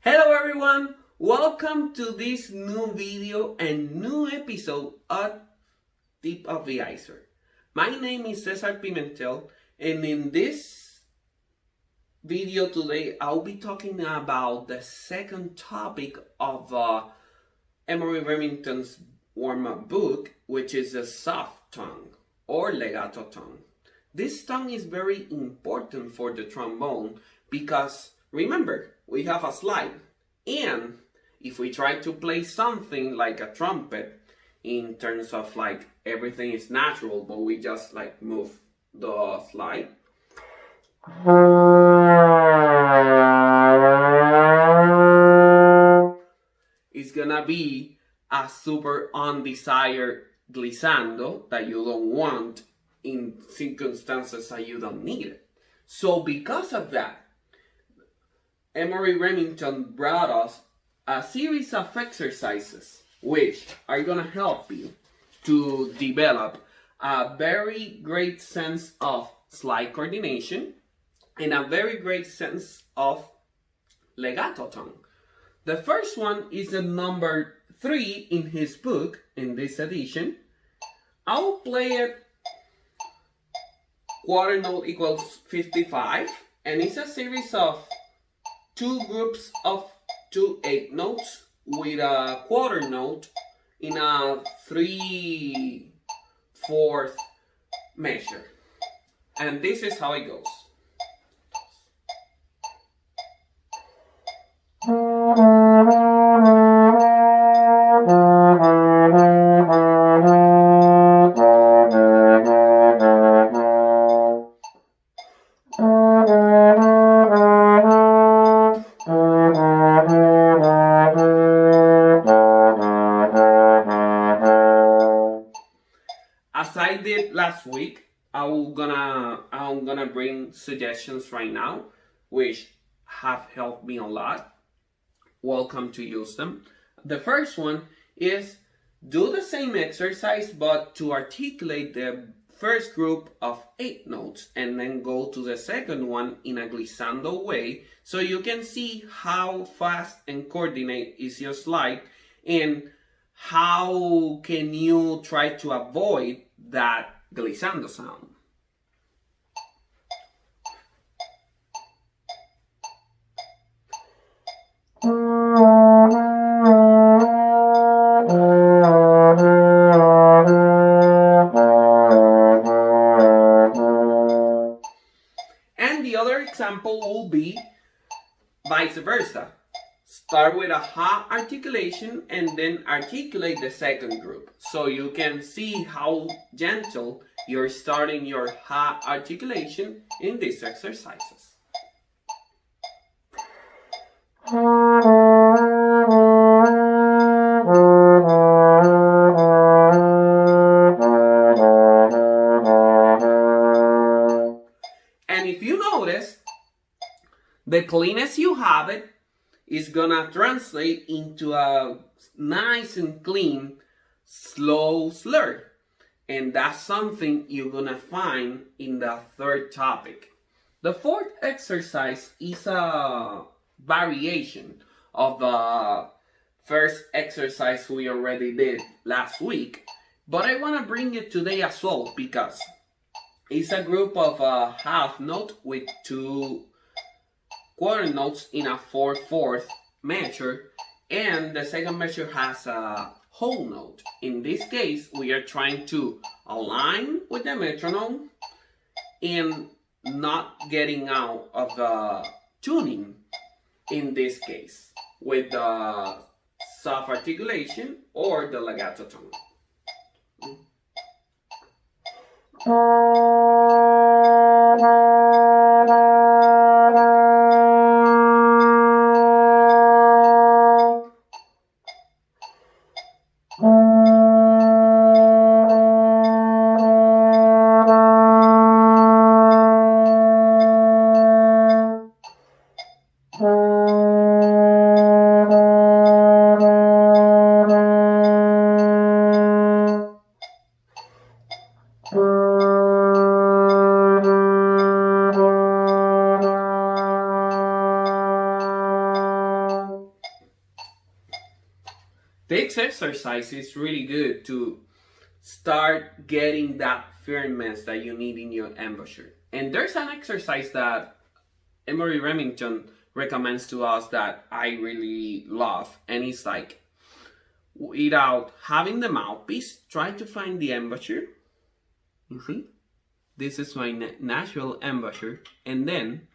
Hello everyone, welcome to this new video and new episode of Tip of the Iceberg. My name is Cesar Pimentel, and in this video today I'll be talking about the second topic of Emory Remington's warm-up book, which is the soft tongue or legato tongue. This tongue is very important for the trombone because remember, we have a slide, and if we try to play something like a trumpet in terms of like everything is natural, but we just like move the slide, it's gonna be a super undesired glissando that you don't want in circumstances that you don't need it. So because of that, Emory Remington brought us a series of exercises which are going to help you to develop a very great sense of slide coordination and a very great sense of legato tongue. The first one is the number 3 in his book, in this edition. I'll play it quarter note equals 55, and it's a series of two groups of 2 8 notes with a quarter note in a 3/4 measure. And this is how it goes. As I did last week, I'm gonna bring suggestions right now, which have helped me a lot. Welcome to use them. The first one is do the same exercise, but to articulate the first group of 8 notes, and then go to the second one in a glissando way, so you can see how fast and coordinate is your slide, and how can you try to avoid that glissando sound. And the other example will be vice versa. Start with a ha articulation and then articulate the second group. So you can see how gentle you're starting your ha articulation in these exercises. And if you notice, the cleanest you have it is gonna translate into a nice and clean slow slur, and that's something you're gonna find in the third topic. The fourth exercise is a variation of the first exercise we already did last week, but I want to bring it today as well because it's a group of a half note with 2 quarter notes in a 4/4 measure, and the second measure has a whole note. In this case, we are trying to align with the metronome and not getting out of the tuning, in this case, with the soft articulation or the legato tongue. This exercise is really good to start getting that firmness that you need in your embouchure. And there's an exercise that Emory Remington recommends to us that I really love, and it's like, without having the mouthpiece, try to find the embouchure. You see? This is my natural embouchure, and then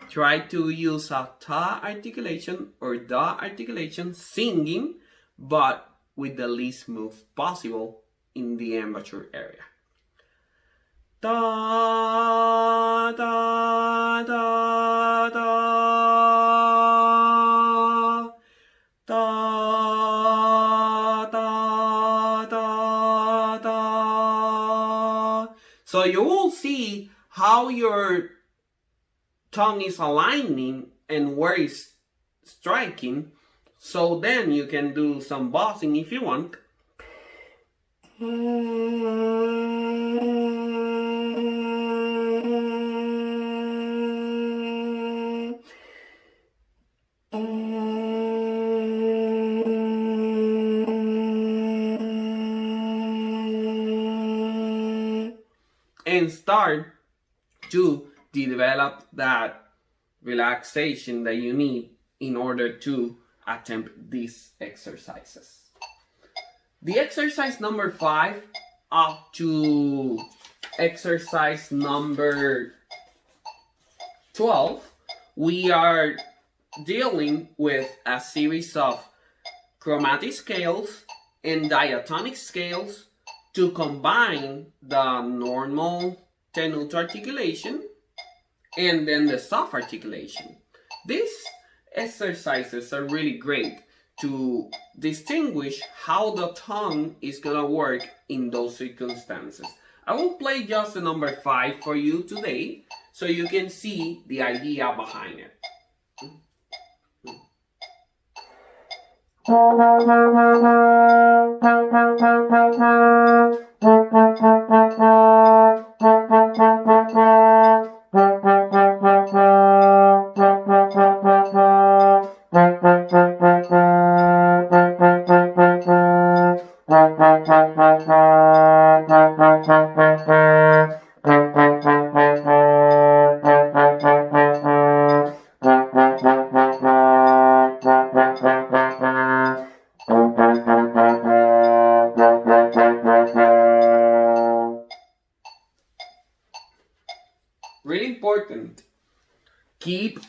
try to use a ta articulation or da articulation, singing, but with the least move possible in the embouchure area. Da, da, da, da, da, da, da, da. So you will see how your tongue is aligning and where it's striking. So then you can do some buzzing if you want. And start to develop that relaxation that you need in order to attempt these exercises. The exercise number 5 up to exercise number 12, we are dealing with a series of chromatic scales and diatonic scales to combine the normal tenuto articulation and then the soft articulation. These exercises are really great to distinguish how the tongue is gonna work in those circumstances. I will play just the number 5 for you today so you can see the idea behind it. Really important. Keep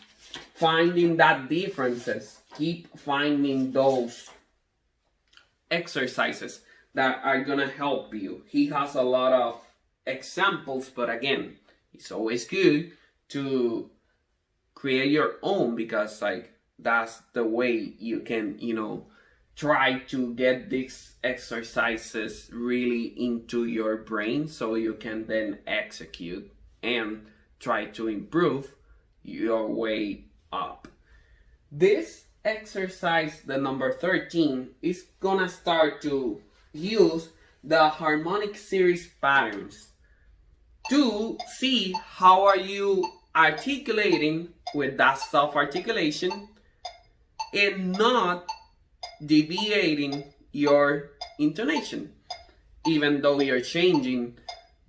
finding that differences. Keep finding those exercises that are gonna help you. He has a lot of examples, but again, it's always good to create your own, because like that's the way you can, try to get these exercises really into your brain so you can then execute and try to improve your way up. This exercise, the number 13, is gonna start to use the harmonic series patterns to see how are you articulating with that soft articulation and not deviating your intonation, even though you're changing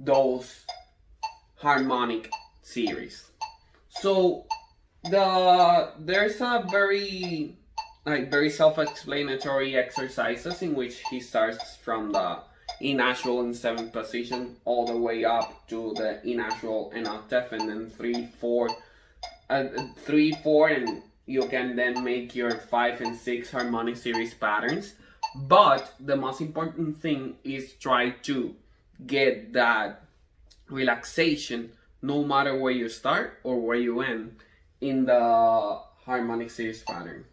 those harmonic series. So there's a very self-explanatory exercises in which he starts from the E natural in 7th position all the way up to the E natural and octave, and then 3-4, and you can then make your 5 and 6 harmonic series patterns. But the most important thing is try to get that relaxation no matter where you start or where you end in the harmonic series pattern.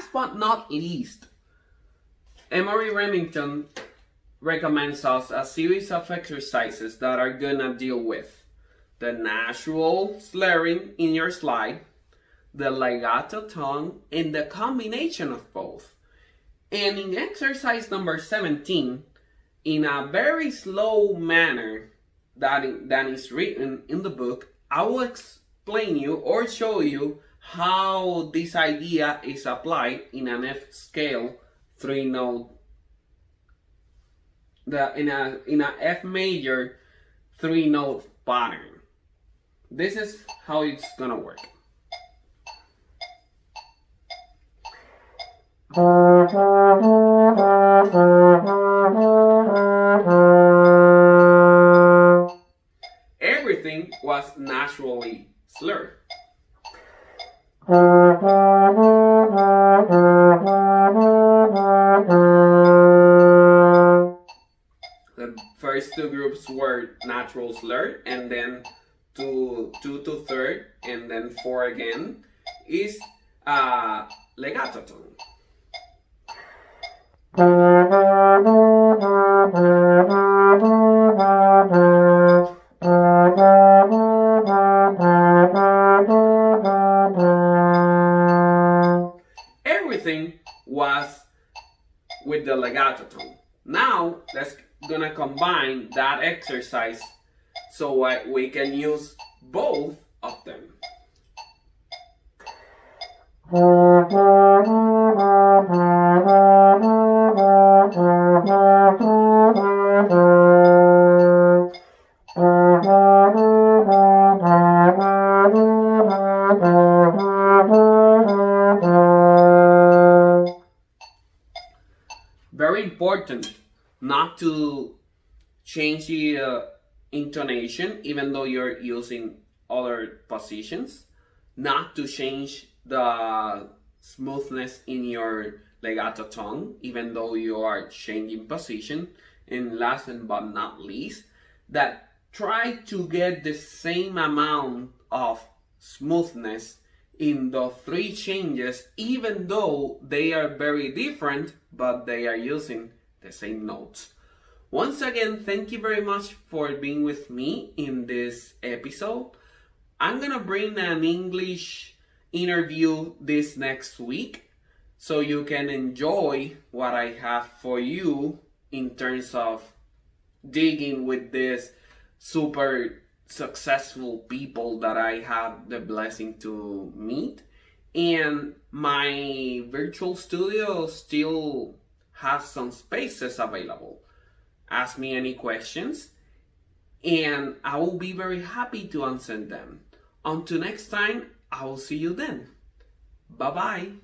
last but not least, Emory Remington recommends us a series of exercises that are gonna deal with the natural slurring in your slide, the legato tongue, and the combination of both. And in exercise number 17, in a very slow manner that is written in the book, I will explain you or show you how this idea is applied in an F scale 3-note, in a F major 3-note pattern. This is how it's gonna work. Everything was naturally slurred. The first two groups were natural slurred, and then 2 to 3rd, and then 4 again is legato tone. Everything was with the legato tone. Now let's gonna combine that exercise so we can use both of them. Very important not to change the intonation even though you're using other positions, not to change the smoothness in your legato tongue even though you are changing position, and last but not least, that try to get the same amount of smoothness in the 3 changes even though they are very different, but they are using the same notes. Once again, thank you very much for being with me in this episode. I'm gonna bring an English interview this next week so you can enjoy what I have for you in terms of digging with this super successful people that I had the blessing to meet. And my virtual studio still has some spaces available. Ask me any questions and I will be very happy to answer them. Until next time, I will see you then. Bye bye.